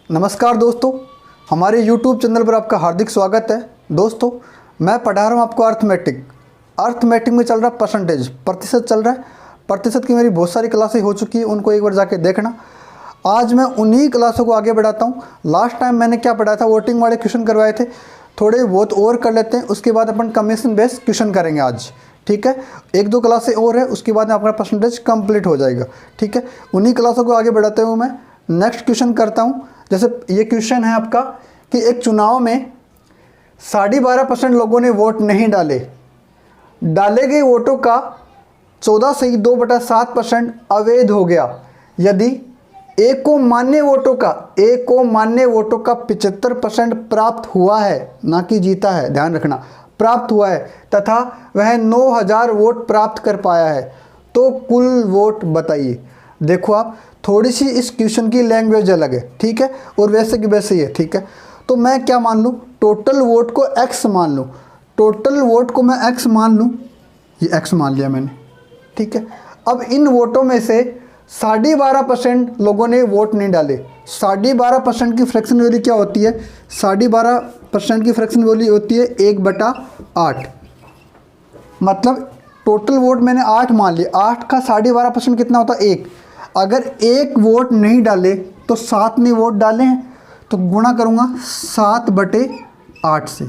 नमस्कार दोस्तों, हमारे YouTube चैनल पर आपका हार्दिक स्वागत है। दोस्तों, मैं पढ़ा रहा हूँ आपको अर्थमेटिक में चल रहा परसेंटेज, प्रतिशत चल रहा है। प्रतिशत की मेरी बहुत सारी क्लासें हो चुकी है, उनको एक बार जाके देखना। आज मैं उन्हीं क्लासों को आगे बढ़ाता हूँ। लास्ट टाइम मैंने क्या पढ़ाया था, वोटिंग वाले क्वेश्चन करवाए थे, थोड़े बहुत और कर लेते हैं, उसके बाद अपन कमीशन बेस्ड क्वेश्चन करेंगे आज। ठीक है, एक दो क्लासें और है, उसके बाद आपका परसेंटेज कंप्लीट हो जाएगा। ठीक है, उन्हीं क्लासों को आगे बढ़ाते हुए मैं नेक्स्ट क्वेश्चन करता हूँ। जैसे ये क्वेश्चन है आपका कि एक चुनाव में 12.5% लोगों ने वोट नहीं डाले गए वोटों का 14.2/7% अवैध हो गया यदि एक को मान्य वोटों का 75% प्राप्त हुआ है, ना कि जीता है, ध्यान रखना, प्राप्त हुआ है, तथा वह 9000 वोट प्राप्त कर पाया है, तो कुल वोट बताइए। देखो आप, थोड़ी सी इस क्वेश्चन की लैंग्वेज अलग है, ठीक है, और वैसे की वैसे ही है। ठीक है, तो मैं क्या मान लूँ, टोटल वोट को x मान लूँ, टोटल वोट को मैं x मान लूँ, ये x मान लिया मैंने। ठीक है, अब इन वोटों में से 12.5% लोगों ने वोट नहीं डाले। 12.5% की फ्रैक्शन वैल्यू क्या होती है? 12.5% की फ्रैक्शन वैल्यू होती है 1/8। मतलब टोटल वोट मैंने 8 मान लिया, 8 का 12.5% कितना होता है? 1। अगर एक वोट नहीं डाले तो 7 ने वोट डाले हैं, तो गुणा करूंगा 7/8 से,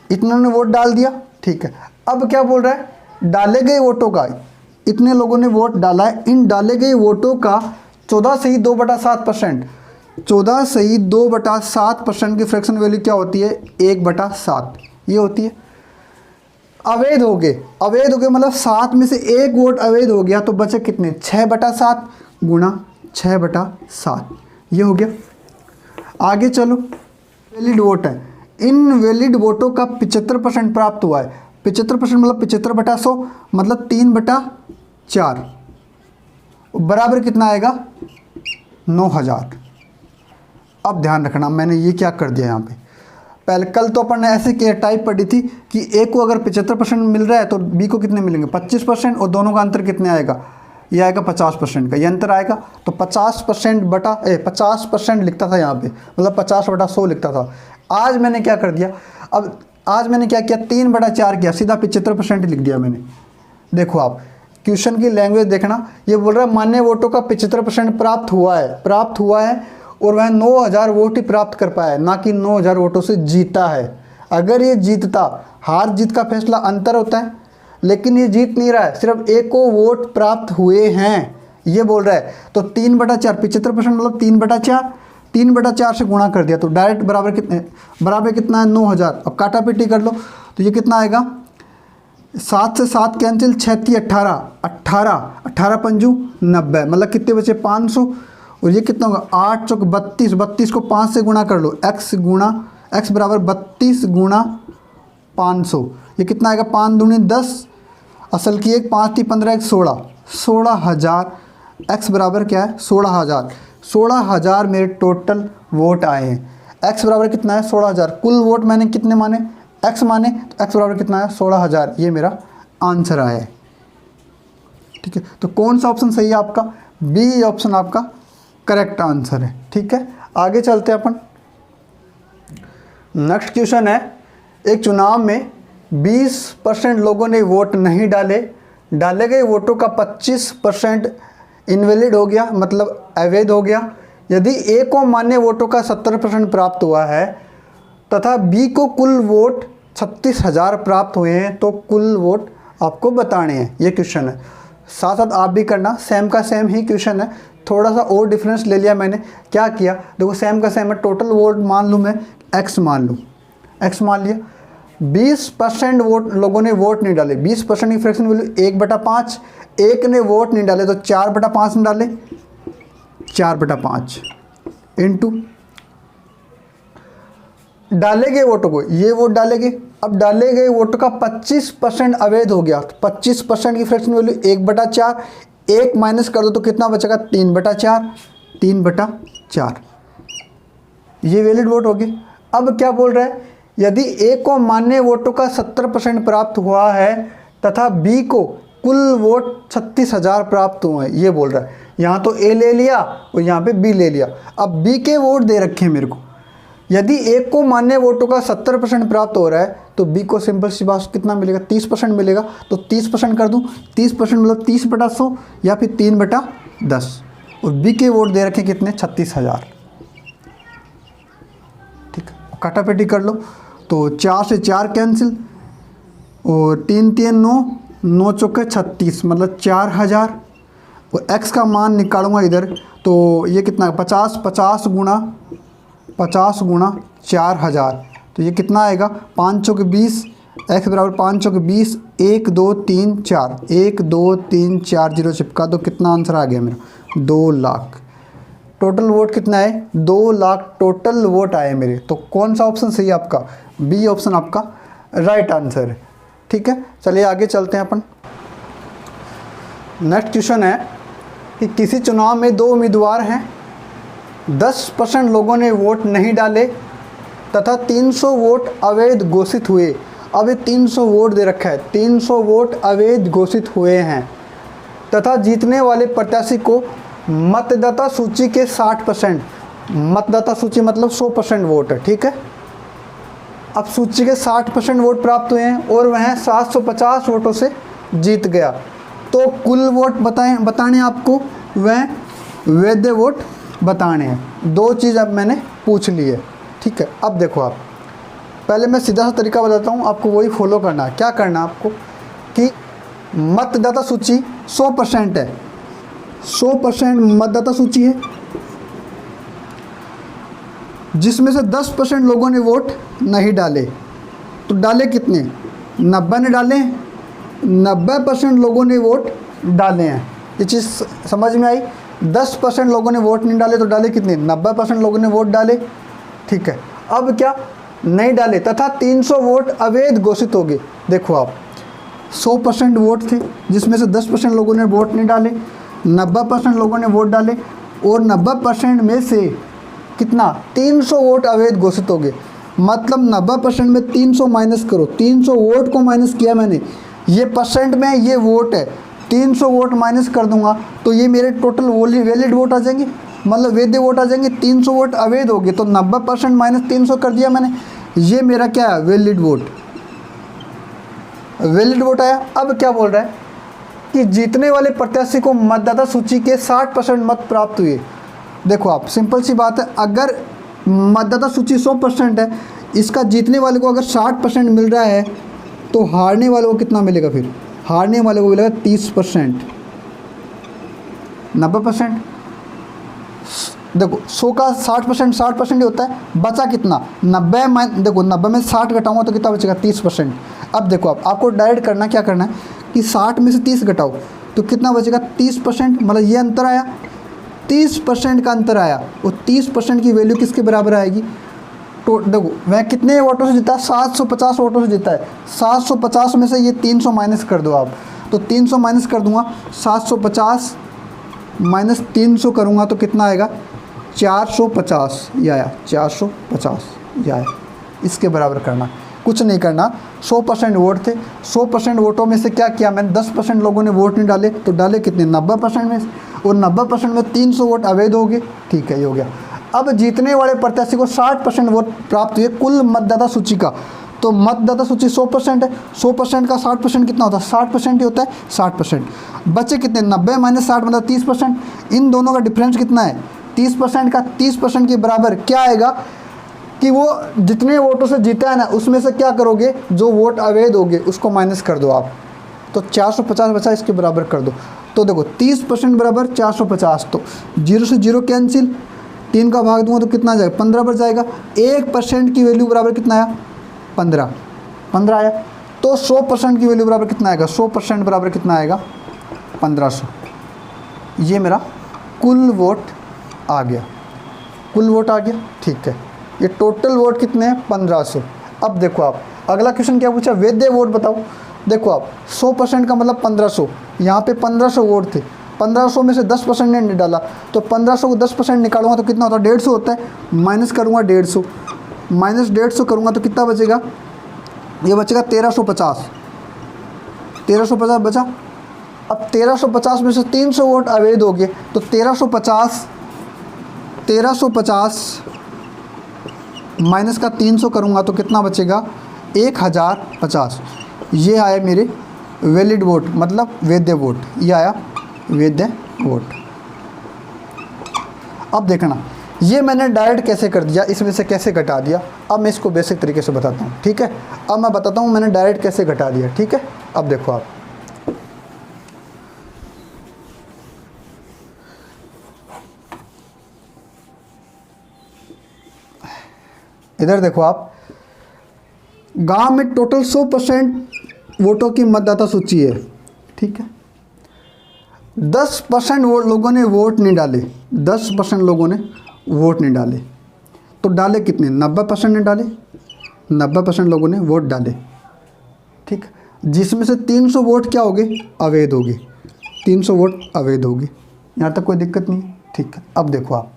इतने ने वोट डाल दिया। ठीक है, अब क्या बोल रहा है, डाले गए वोटों का, इतने लोगों ने वोट डाला है, इन डाले गए वोटों का 14.2/7%, 14.2/7% की फ्रैक्शन वैल्यू क्या होती है? 1/7 ये होती है। अवैध हो गए मतलब 7 में से एक वोट अवैध हो गया, तो बचे कितने? 6/7 गुणा 6/7, ये हो गया। आगे चलो, वैलिड वोट है, इन वैलिड वोटों का 75% प्राप्त हुआ है। 75% मतलब 75/100 मतलब 3/4, बराबर कितना आएगा? 9000। अब ध्यान रखना, मैंने ये क्या कर दिया यहाँ पे, पहले कल तो अपन ने ऐसे के टाइप पढ़ी थी कि ए को अगर 75% मिल रहा है तो बी को कितने मिलेंगे? 25%, और दोनों का अंतर कितने आएगा? ये आएगा 50% का, ये अंतर आएगा। तो 50% लिखता था यहाँ पे, मतलब 50/100 लिखता था। आज मैंने क्या कर दिया, अब आज मैंने क्या किया, 3/4 किया, सीधा 75% लिख दिया मैंने। देखो आप, क्वेश्चन की लैंग्वेज देखना, ये बोल रहा है मान्य वोटों का 75% प्राप्त हुआ है, और वह 9000 वोट ही प्राप्त कर पाया है, ना कि 9000 वोटों से जीता है। अगर ये जीतता, हार जीत का फैसला अंतर होता है, लेकिन ये जीत नहीं रहा है, सिर्फ एक को वोट प्राप्त हुए हैं, ये बोल रहा है। तो 3/4, 75% मतलब 3/4 से गुणा कर दिया, तो डायरेक्ट बराबर कितना है? 9000। अब काटा पीटी कर लो, तो ये कितना आएगा? 7 से 7 कैंसिल, 6 18 पंजू 90, मतलब कितने बचे? 500। और ये कितना होगा? 8 चौक 32, 32 को 5 से गुणा कर लो, x बराबर 32 गुणा 500, ये कितना आएगा? 5 दूनी 10, असल की 1, 5 × 15 = 16, 16000। x बराबर क्या है? 16000 मेरे टोटल वोट आए हैं। x बराबर कितना है? 16000। कुल वोट मैंने कितने माने? x माने, तो x बराबर कितना है? 16000। ये मेरा आंसर आया है। ठीक है, तो कौन सा ऑप्शन सही है आपका? बी ऑप्शन आपका करेक्ट आंसर है। ठीक है, आगे चलते हैं अपन। नेक्स्ट क्वेश्चन है, एक चुनाव में 20% लोगों ने वोट नहीं डाले गए वोटों का 25% इनवैलिड हो गया, मतलब अवैध हो गया यदि ए को मान्य वोटों का 70% प्राप्त हुआ है, तथा बी को कुल वोट 36,000 प्राप्त हुए हैं, तो कुल वोट आपको बताने हैं। ये क्वेश्चन है, साथ साथ आप भी करना, सेम का सेम ही क्वेश्चन है, थोड़ा सा और डिफरेंस ले लिया मैंने। क्या किया, देखो सेम का सेम है, टोटल वोट मान लूँ मैं, x मान लिया। 20% वोट लोगों ने वोट नहीं डाले, 20% की फ्रैक्शन वैल्यू 1/5, एक ने वोट नहीं डाले तो 4/5 ने डाले, 4/5 इंटू डाले गए वोटों को, ये वोट डाले गए। अब डाले गए वोटों का 25% अवैध हो गया, 25% की फ्रैक्शन वैल्यू 1/4, 1 माइनस कर दो तो कितना बचेगा? 3/4, ये वैलिड वोट हो गए। अब क्या बोल रहा है, यदि ए को मान्य वोटों का 70% प्राप्त हुआ है तथा बी को कुल वोट 36,000 प्राप्त हुए हैं, ये बोल रहा है। यहाँ तो ए ले लिया और यहाँ पे बी ले लिया। अब बी के वोट दे रखे हैं मेरे को, यदि एक को मान्य वोटों का 70% प्राप्त हो रहा है तो बी को सिंपल सी बात कितना मिलेगा, 30% मिलेगा। तो 30% कर दूँ, 30% मतलब 30/100 या फिर 3/10। और बी के वोट दे रखे कितने, 36,000। ठीक है, काटापेटी कर लो। तो 4 से 4 कैंसिल और 3 3 9, 9 चौके 36 मतलब 4,000। और एक्स का मान निकालूंगा इधर, तो ये कितना, 50 गुणा 4,000। तो ये कितना आएगा, 5 चौके 20, एक्स बराबर 5 चौके 20, 1 2 3 4, 1 2 3 4 0 चिपका दो। कितना आंसर आ गया मेरा, 2 लाख। टोटल वोट कितना है, 2 लाख टोटल वोट आए मेरे। तो कौन सा ऑप्शन सही है आपका, बी ऑप्शन आपका राइट आंसर है। ठीक है, चलिए आगे चलते हैं अपन। नेक्स्ट क्वेश्चन है कि किसी चुनाव में 2 उम्मीदवार हैं, 10% लोगों ने वोट नहीं डाले तथा 300 वोट अवैध घोषित हुए। अब ये 300 वोट दे रखा है, 300 वोट अवैध घोषित हुए हैं तथा जीतने वाले प्रत्याशी को मतदाता सूची के 60%, मतदाता सूची मतलब 100% वोट है। ठीक है, अब सूची के 60% वोट प्राप्त हुए हैं और वह 750 वोटों से जीत गया। तो कुल वोट बताने आपको, वह वैध वोट बताने हैं। 2 चीज़ अब मैंने पूछ ली है। ठीक है, अब देखो आप, पहले मैं सीधा सा तरीका बताता हूँ, आपको वही फॉलो करना है। क्या करना है आपको कि मतदाता सूची 100% है, 100% मतदाता सूची है, जिसमें से 10% लोगों ने वोट नहीं डाले। तो डाले कितने, 90 ने डाले, 90% लोगों ने वोट डाले हैं। ये चीज़ समझ में आई। 10% लोगों ने वोट नहीं डाले तो डाले कितने, 90% लोगों ने वोट डाले। ठीक है, अब क्या, नहीं डाले तथा 300 वोट अवैध घोषित हो गए। देखो आप, 100% वोट थे जिसमें से 10% लोगों ने वोट नहीं डाले, 90% लोगों ने वोट डाले और 90% में से कितना, 300 वोट अवैध घोषित हो गए। मतलब 90% में 300 माइनस करो, 300 वोट को माइनस किया मैंने, ये परसेंट में ये वोट है, 300 वोट माइनस कर दूंगा तो ये मेरे टोटल वैलिड वोट आ जाएंगे, मतलब वैध वोट आ जाएंगे। 300 वोट अवैध हो गए तो 90% माइनस 300 कर दिया मैंने, ये मेरा क्या है, वैलिड वोट, वैलिड वोट आया। अब क्या बोल रहा है कि जीतने वाले प्रत्याशी को मतदाता सूची के 60% मत प्राप्त हुए। देखो आप, सिंपल सी बात है, अगर मतदाता सूची 100% है, इसका जीतने वाले को अगर 60% मिल रहा है तो हारने वाले को कितना मिलेगा, फिर हारने वाले को मिलेगा 30%, 90%। देखो 100 का 60%, 60% ही होता है, बचा कितना, 90 देखो 90 में 60 घटाऊंगा तो कितना बचेगा, 30%। अब देखो आपको डायरेक्ट करना, क्या करना है कि 60 में से 30 घटाओ तो कितना बचेगा, 30%। मतलब ये अंतर आया, 30% का अंतर आया। और 30% की वैल्यू किसके बराबर आएगी, तो देखो वह कितने वोटों से जीता, 750 वोटों से जीता है। 750 में से ये 300 माइनस कर दो आप, तो 300 माइनस कर दूंगा, 750 माइनस 300 करूँगा तो कितना आएगा, 450। ये आया 450, ये आया। इसके बराबर करना, कुछ नहीं करना। 100% वोट थे, 100% वोटों में से क्या किया मैंने, 10% लोगों ने वोट नहीं डाले तो डाले कितने, 90% में, और 90% में 300 वोट अवैध हो गए। ठीक है, ये हो गया। अब जीतने वाले प्रत्याशी को 60% वोट प्राप्त हुए कुल मतदाता सूची का। तो मतदाता सूची 100% है, 100% का 60% कितना होता है, 60% ही होता है, 60%। बचे कितने, 90 माइनस 60 मतलब 30%। इन दोनों का डिफरेंस कितना है, 30% का। 30% के बराबर क्या आएगा कि वो जितने वोटों से जीता है ना, उसमें से क्या करोगे, जो वोट अवैध हो गए उसको माइनस कर दो आप, तो 450 बचा, इसके बराबर कर दो। तो देखो 30% बराबर 450, तो 0 से 0 कैंसिल, 3 का भाग दूंगा तो कितना जाएगा, 15 पर जाएगा। 1% की वैल्यू बराबर कितना आया, 15 आया। तो 100% की वैल्यू बराबर कितना आएगा, 100% बराबर कितना आएगा, 1500। ये मेरा कुल वोट आ गया, कुल वोट आ गया। ठीक है, ये टोटल वोट कितने हैं, 1500। अब देखो आप, अगला क्वेश्चन क्या पूछा, वैध वोट बताओ। देखो आप, 100% का मतलब 1500, यहाँ पे 1500 वोट थे, 1500 में से 10% ने नहीं डाला, तो 1500 को 10% निकालूंगा तो कितना होता है, 150 होता है। माइनस करूँगा 150, माइनस 150 करूँगा तो कितना बचेगा, ये बचेगा 1350। 1350 बचा, अब 1350 में से 300 वोट अवैध हो गए, तो 1350 माइनस का 300 करूँगा तो कितना बचेगा 1050। ये आया मेरे वैलिड वोट, मतलब वैध वोट, ये आया वैध वोट। अब देखना ये मैंने डायरेक्ट कैसे कर दिया, इसमें से कैसे घटा दिया। अब मैं इसको बेसिक तरीके से बताता हूँ, ठीक है। अब मैं बताता हूँ मैंने डायरेक्ट कैसे घटा दिया, ठीक है। अब देखो आप, इधर देखो आप, गांव में टोटल 100% वोटों की मतदाता सूची है, ठीक है। 10% लोगों ने वोट नहीं डाले, 10% लोगों ने वोट नहीं डाले, तो डाले कितने, 90% ने डाले, 90% लोगों ने वोट डाले, ठीक। जिसमें से 300 वोट क्या हो गए, अवैध हो गए, 300 वोट अवैध हो गए। यहाँ तक कोई दिक्कत नहीं है, ठीक है। अब देखो आप,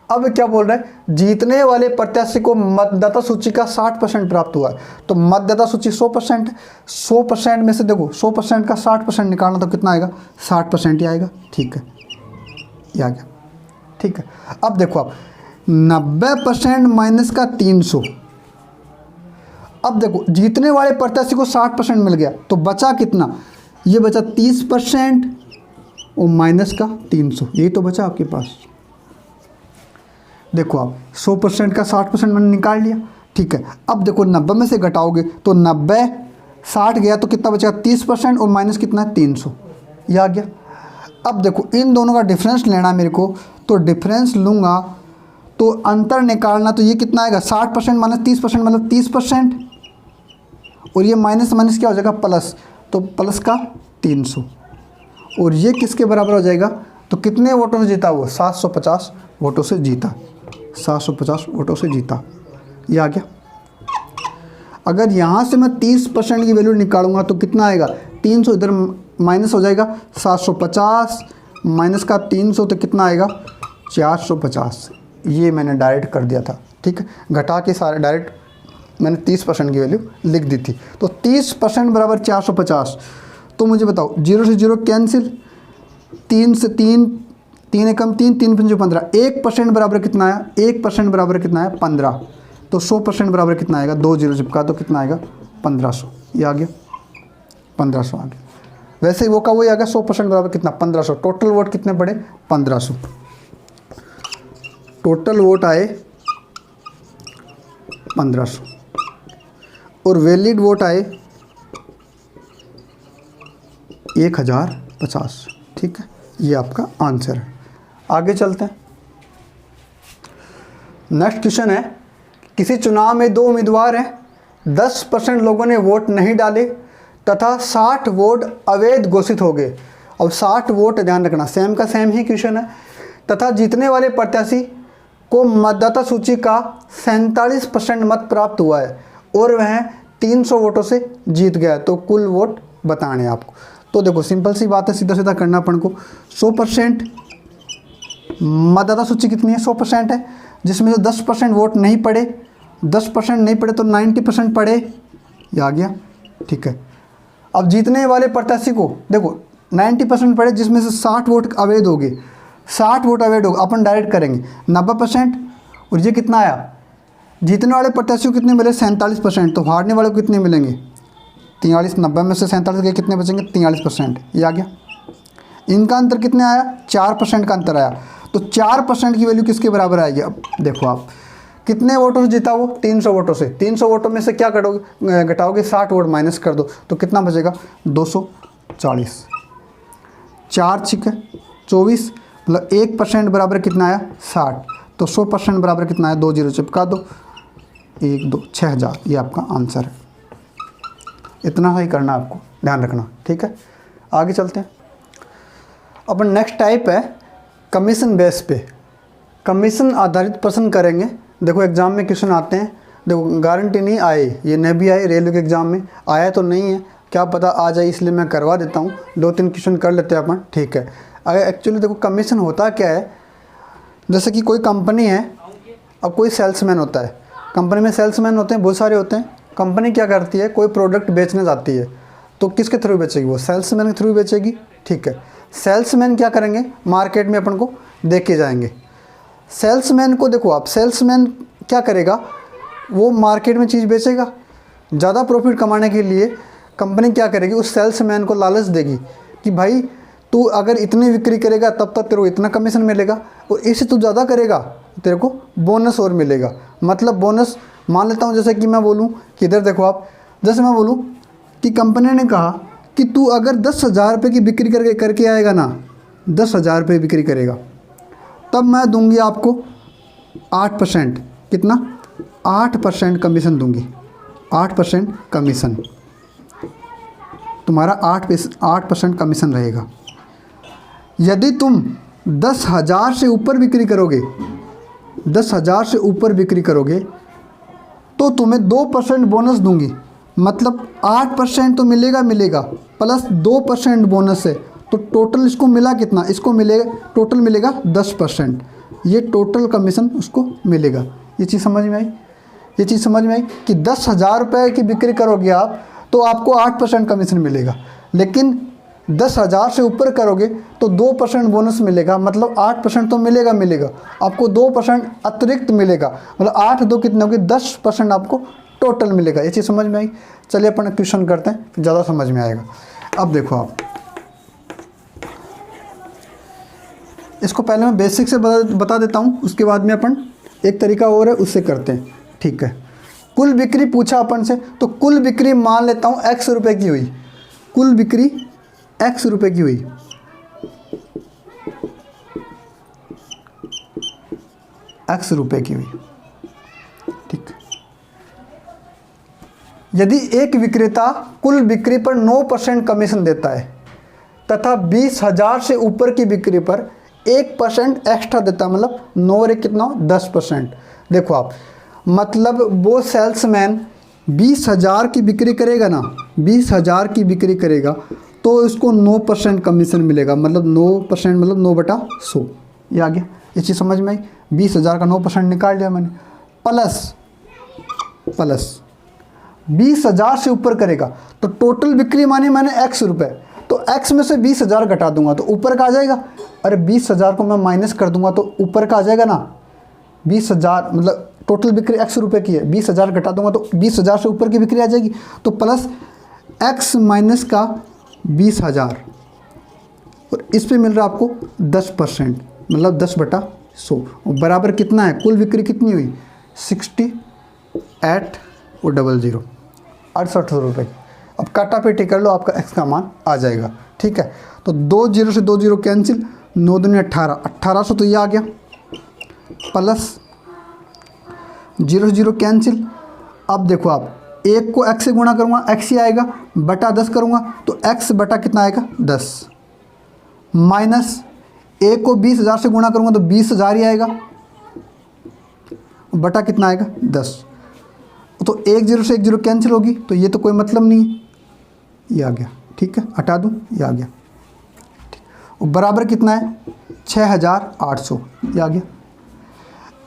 अब क्या बोल रहा है, जीतने वाले प्रत्याशी को मतदाता सूची का 60% प्राप्त हुआ है। तो मतदाता सूची 100% है, 100% में से देखो 100% का 60% निकालना तो कितना आएगा, 60% ही आएगा, ठीक है। ये आ गया, ठीक है। अब देखो आप 90% माइनस का 300, अब देखो जीतने वाले प्रत्याशी को 60% मिल गया, तो बचा कितना, ये बचा 30% और माइनस का 300, यही तो बचा आपके पास। देखो आप 100% का 60% मैंने निकाल लिया, ठीक है। अब देखो 90 में से घटाओगे तो 90 60 गया तो कितना बचेगा 30% और माइनस कितना है 300, ये आ गया। अब देखो इन दोनों का डिफरेंस लेना मेरे को, तो डिफरेंस लूँगा तो अंतर निकालना, तो ये कितना आएगा 60% माइनस 30% मतलब 30%, और ये माइनस माइनस क्या हो जाएगा प्लस, तो प्लस का 300, और ये किसके बराबर हो जाएगा, तो कितने वोटों से जीता वो, 750 वोटों से जीता, 750 वोटों से जीता, ये आ गया। अगर यहाँ से मैं 30% की वैल्यू निकालूंगा तो कितना आएगा, 300 इधर माइनस हो जाएगा, 750 माइनस का 300 तो कितना आएगा 450। ये मैंने डायरेक्ट कर दिया था, ठीक है। घटा के सारे डायरेक्ट मैंने 30% की वैल्यू लिख दी थी। तो 30% बराबर 450, तो मुझे बताओ 0 से 0 कैंसिल, 3 से 3, 3 एकम 3, 3 पंजे 15, 1% बराबर कितना आया, 1% बराबर कितना आया 15, तो 100% बराबर कितना आएगा, 2 0 चिपका तो कितना आएगा 1500, ये आ गया 1500 आ गया। वैसे ही वो का वही आ गया, 100% बराबर कितना 1500। टोटल वोट कितने पड़े 1500, टोटल वोट आए 1500 और वैलिड वोट आए 1050, ठीक है। ये आपका आंसर है। आगे चलते हैं, नेक्स्ट क्वेश्चन है, किसी चुनाव में 2 उम्मीदवार हैं, 10% लोगों ने वोट नहीं डाले तथा 60 वोट अवैध घोषित हो गए। अब 60 वोट ध्यान रखना, सेम का सेम ही क्वेश्चन है। तथा जीतने वाले प्रत्याशी को मतदाता सूची का 47% मत प्राप्त हुआ है और वह 300 वोटों से जीत गया, तो कुल वोट बताने आपको। तो देखो सिंपल सी बात है, सीधा सीधा करना अपन को। 100% मतदाता सूची कितनी है, 100% है, जिसमें से 10% वोट नहीं पड़े, 10% नहीं पड़े तो 90% पड़े, ये आ गया, ठीक है। अब जीतने वाले प्रत्याशी को देखो 90% पड़े, जिसमें से 60 वोट अवैध हो गए, 60 वोट अवैध होगा, अपन डायरेक्ट करेंगे 90%, और ये कितना आया, जीतने वाले प्रत्याशी को कितने मिले 47%, तो हारने वाले को कितने मिलेंगे 43, 90 में से 47 गए कितने बचेंगे 43%, ये आ गया। इनका अंतर कितने आया 4% का अंतर आया, तो 4% की वैल्यू किसके बराबर आएगी। अब देखो आप कितने वोटों से जीता वो 300 वोटों से, 300 वोटों में से क्या कटोगे घटाओगे 60 वोट माइनस कर दो, तो कितना बचेगा 240, 4 छिक 24 मतलब 1% बराबर कितना आया 60, तो 100% बराबर कितना आया 2 0 चिपका दो, 1 2 6000, ये आपका आंसर है। इतना ही करना आपको, ध्यान रखना, ठीक है। आगे चलते हैं, अपन नेक्स्ट टाइप है कमीशन बेस पे, कमीशन आधारित प्रश्न करेंगे। देखो एग्ज़ाम में क्वेश्चन आते हैं, देखो गारंटी नहीं आए, ये नहीं भी आए रेलवे के एग्ज़ाम में, आया तो नहीं है, क्या पता आ जाए, इसलिए मैं करवा देता हूँ। 2-3 क्वेश्चन कर लेते हैं अपन, ठीक है। अगर एक्चुअली देखो कमीशन होता क्या है, जैसे कि कोई कंपनी है, अब कोई सेल्समैन होता है, कंपनी में सेल्समैन होते हैं बहुत सारे होते हैं। कंपनी क्या करती है, कोई प्रोडक्ट बेचने जाती है, तो किसके थ्रू बेचेगी? वो सेल्समैन के थ्रू बेचेगी। ठीक है, सेल्समैन क्या करेंगे? मार्केट में अपन को देखे जाएंगे। सेल्समैन को देखो आप, सेल्समैन क्या करेगा? वो मार्केट में चीज़ बेचेगा। ज़्यादा प्रॉफिट कमाने के लिए कंपनी क्या करेगी? उस सेल्समैन को लालच देगी कि भाई तू अगर इतनी बिक्री करेगा तब तक तेरे को इतना कमीशन मिलेगा, और इससे तू ज़्यादा करेगा तेरे को बोनस और मिलेगा। मतलब बोनस, मान लेता हूँ जैसे कि मैं बोलूँ कि इधर देखो आप, जैसे मैं बोलूँ कि कंपनी ने कहा कि तू अगर 10,000 रुपये की बिक्री करके आएगा ना, 10,000 रुपये बिक्री करेगा, तब मैं दूंगी आपको 8%। कितना? 8% कमीशन दूंगी। 8% कमीशन, तुम्हारा 8% कमीशन रहेगा। यदि तुम 10,000 से ऊपर बिक्री करोगे, 10,000 से ऊपर बिक्री करोगे तो तुम्हें 2% बोनस दूंगी। मतलब 8% तो मिलेगा प्लस 2% बोनस है, तो टोटल इसको मिला कितना? इसको मिलेगा, टोटल मिलेगा 10%। ये टोटल कमीशन उसको मिलेगा। ये चीज़ समझ में आई? ये चीज़ समझ में आई कि 10,000 रुपये की बिक्री करोगे आप तो आपको 8% कमीशन मिलेगा, लेकिन 10,000 से ऊपर करोगे तो 2% बोनस मिलेगा। मतलब 8% तो मिलेगा, आपको 2% अतिरिक्त मिलेगा। मतलब 8 2 कितने होंगे? 10% आपको टोटल मिलेगा। ये चीज़ समझ में आई? चलिए अपन क्वेश्चन करते हैं, फिर ज़्यादा समझ में आएगा। अब देखो आप, इसको पहले मैं बेसिक से बता देता हूँ, उसके बाद में अपन एक तरीका और है उससे करते हैं। ठीक है, कुल बिक्री पूछा अपन से, तो कुल बिक्री मान लेता हूँ X रुपये की हुई। कुल बिक्री X रुपये की हुई, X रुपये की हुई। ठीक, यदि एक विक्रेता कुल बिक्री पर 9% कमीशन देता है तथा 20,000 से ऊपर की बिक्री पर 1% एक्स्ट्रा देता है, मतलब 9 और 1 कितना? 10%। देखो आप, मतलब वो सेल्समैन 20,000 की बिक्री करेगा ना, 20,000 की बिक्री करेगा तो इसको 9% कमीशन मिलेगा। मतलब 9% मतलब 9/100। ये आ गया? ये चीज़ समझ में आई? 20,000 का 9% निकाल लिया मैंने। प्लस 20,000 से ऊपर करेगा तो टोटल बिक्री मानी मैंने X रुपये, तो X में से 20,000 घटा दूंगा तो ऊपर का आ जाएगा। अरे 20,000 को मैं माइनस कर दूंगा तो ऊपर का आ जाएगा ना। 20,000 मतलब टोटल बिक्री X रुपये की है, 20,000 घटा दूंगा तो 20,000 से ऊपर की बिक्री आ जाएगी। तो प्लस X माइनस का 20,000, और इस पे मिल रहा है आपको 10%, मतलब 10/100। बराबर कितना है? कुल बिक्री कितनी हुई? 68 और 00, 68 रुपये। अब काटा पेटी कर लो, आपका X का मान आ जाएगा। ठीक है, तो 2 0 से 2 0 कैंसिल, 9 दूनी 18, 1800 तो ये आ गया। Plus 0 0 cancel. अब देखो आप, 1 को X से गुणा करूँगा X ही आएगा, बटा 10 करूँगा तो X बटा कितना आएगा? 10। माइनस 1 को 20,000 से गुणा करूँगा तो 20,000 ही आएगा, बटा कितना आएगा? 10। तो 1 0 से 1 0 कैंसिल होगी, तो ये तो कोई मतलब नहीं है, ये आ गया। ठीक है, हटा दूँ, ये आ गया। और बराबर कितना है? 6,800, ये आ गया।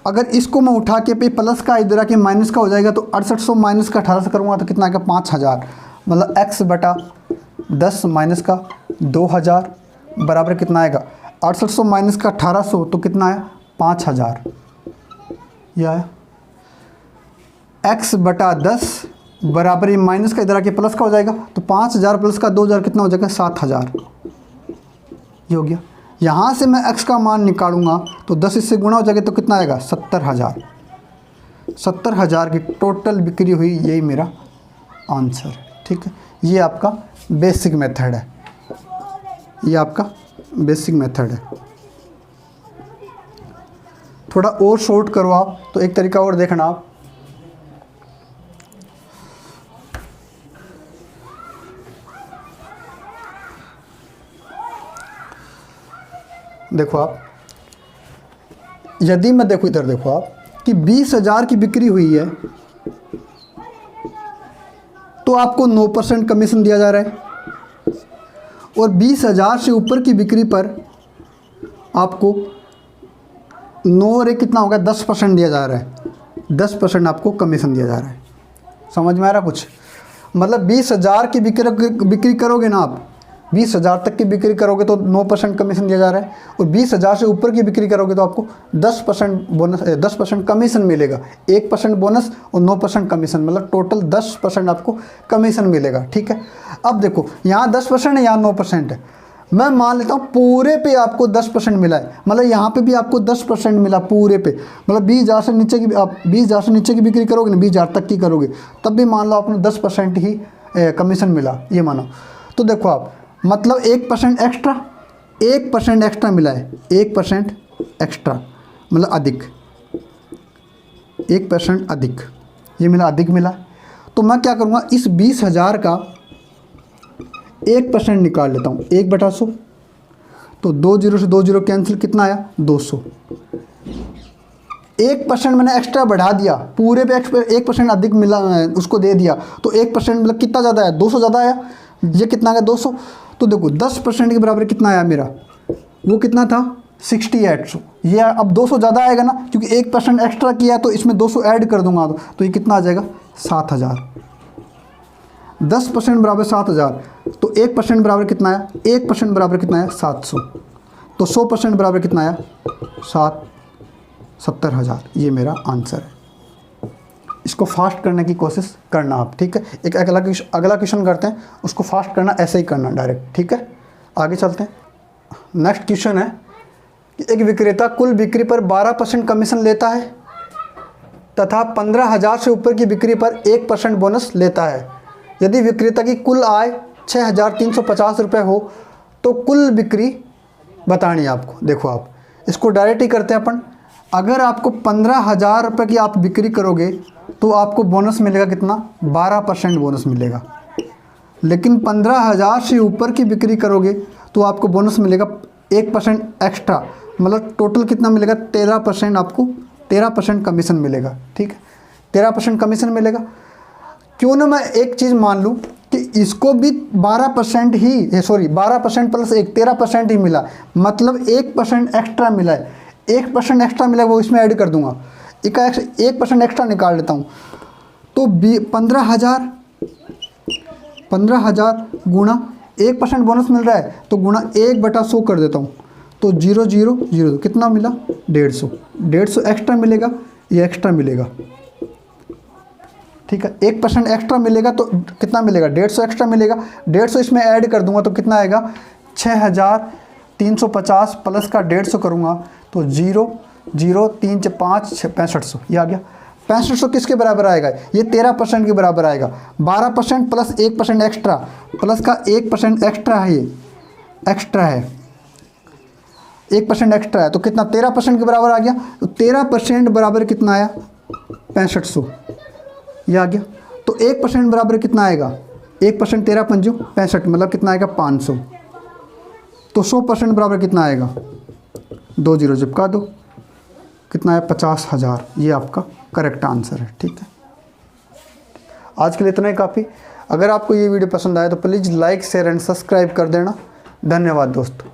अगर इसको मैं उठा के पे प्लस का इधर आके माइनस का हो जाएगा तो 6800 माइनस का 1800 करूँगा तो कितना आएगा? 5,000। मतलब X बटा 10 माइनस का 2,000 बराबर कितना आएगा? 6800 माइनस का 1800 तो कितना आया? 5,000। यह आया। X बटा 10 बराबर ये माइनस का इधर आके प्लस का हो जाएगा तो 5,000 प्लस का 2,000 कितना हो जाएगा? 7,000। ये हो गया। यहाँ से मैं X का मान निकालूंगा तो 10 इससे गुणा हो जाएगा तो कितना आएगा? 70,000। 70,000 की टोटल बिक्री हुई, यही मेरा आंसर। ठीक है, ये आपका बेसिक मेथड है, ये आपका बेसिक मेथड है। थोड़ा और शॉर्ट करो आप, तो एक तरीका और देखना आप। देखो आप, यदि मैं देखो इधर देखो आप कि 20,000 की बिक्री हुई है तो आपको 9% कमीशन दिया जा रहा है, और 20,000 से ऊपर की बिक्री पर आपको 9 और 1 कितना होगा? 10% दिया जा रहा है। 10% आपको कमीशन दिया जा रहा है। समझ में आ रहा कुछ? मतलब 20,000 की बिक्री करोगे ना आप, 20,000 तक की बिक्री करोगे तो 9% कमीशन दिया जा रहा है, और 20,000 से ऊपर की बिक्री करोगे तो आपको 10% बोनस 10% कमीशन मिलेगा। 1% बोनस और 9% कमीशन, मतलब टोटल 10% आपको कमीशन मिलेगा। ठीक है, अब देखो यहाँ 10% है, यहाँ 9% है। मैं मान लेता हूँ पूरे पे आपको 10% मिला है, मतलब यहाँ पे भी आपको 10% मिला पूरे पे, मतलब 20,000 से नीचे की आप 20,000 से नीचे की बिक्री करोगे ना, 20,000 तक की करोगे तब भी मान लो आपने 10% ही कमीशन मिला, ये मानो। तो देखो आप, मतलब 1% एक्स्ट्रा, 1% एक्स्ट्रा मिला है, 1% एक्स्ट्रा मतलब अधिक, 1% अधिक, ये मिला, अधिक मिला। तो मैं क्या करूँगा, इस 20,000 का 1% निकाल लेता हूँ, 1/100, तो 2 0 से 2 0 कैंसिल, कितना आया 200। 1% मैंने एक्स्ट्रा बढ़ा दिया, पूरे पे 1% अधिक मिला, उसको दे दिया, तो 1% मतलब कितना ज़्यादा आया, 200 ज़्यादा आया। ये कितना आया 200, तो देखो 10% के बराबर कितना आया मेरा, वो कितना था 6800। ये अब 200 ज़्यादा आएगा ना, क्योंकि 1% एक्स्ट्रा किया तो इसमें 200 ऐड कर दूंगा, तो ये कितना आ जाएगा 7000। 10% बराबर 7000, तो 1% बराबर कितना आया, 1% बराबर कितना आया 700, तो 100% बराबर कितना आया 70,000। ये मेरा आंसर है। इसको फास्ट करने की कोशिश करना आप, ठीक है। एक अगला क्वेश्चन करते हैं, उसको फास्ट करना, ऐसे ही करना डायरेक्ट, ठीक है। आगे चलते हैं। नेक्स्ट क्वेश्चन है कि एक विक्रेता कुल बिक्री पर 12% कमीशन लेता है तथा 15,000 से ऊपर की बिक्री पर 1% बोनस लेता है। यदि विक्रेता की कुल आय 6,350 रुपये हो तो कुल बिक्री बतानी है आपको। देखो आप इसको डायरेक्ट ही करते हैं अपन। अगर आपको 15,000 रुपये की आप बिक्री करोगे तो आपको बोनस मिलेगा कितना, 12% बोनस मिलेगा। लेकिन 15,000 से ऊपर की बिक्री करोगे तो आपको बोनस मिलेगा 1% एक्स्ट्रा, मतलब टोटल कितना मिलेगा 13%, आपको 13% कमीशन मिलेगा। ठीक है, 13% कमीशन मिलेगा। क्यों ना मैं एक चीज़ मान लूँ कि इसको भी 12% ही, सॉरी 12% प्लस 13% ही मिला, मतलब 1% एक्स्ट्रा मिला है। 1% एक्स्ट्रा मिला है, वो इसमें ऐड कर दूंगा, 1% एक्स्ट्रा निकाल लेता हूँ। तो 15,000 गुणा 1% बोनस मिल रहा है तो गुणा 1/100 कर देता हूँ, तो 0 0 0 कितना मिला 150 एक्स्ट्रा मिलेगा, ये एक्स्ट्रा मिलेगा। ठीक है, 1% एक्स्ट्रा मिलेगा तो कितना मिलेगा 150 एक्स्ट्रा मिलेगा। 150 इसमें ऐड कर दूंगा तो कितना आएगा 6,350 प्लस का 150 करूँगा तो 0 0 3 5 6500, ये आ गया। 6500 किसके बराबर आएगा, ये 13% के बराबर आएगा। 12% प्लस 1% एक्स्ट्रा, प्लस का 1% एक्स्ट्रा है, ये एक्स्ट्रा है, 1% एक्स्ट्रा है तो कितना 13% के बराबर आ गया। तो 13% बराबर कितना आया 6500, ये आ गया। तो 1% बराबर कितना आएगा, 1% 13 पंजू 65, मतलब कितना आएगा 500। तो 100% बराबर कितना आएगा, 2 0 चिपका दो, कितना है 50,000। ये आपका करेक्ट आंसर है। ठीक है, आज के लिए इतना ही काफ़ी। अगर आपको ये वीडियो पसंद आए तो please like share and subscribe कर देना। धन्यवाद दोस्तों।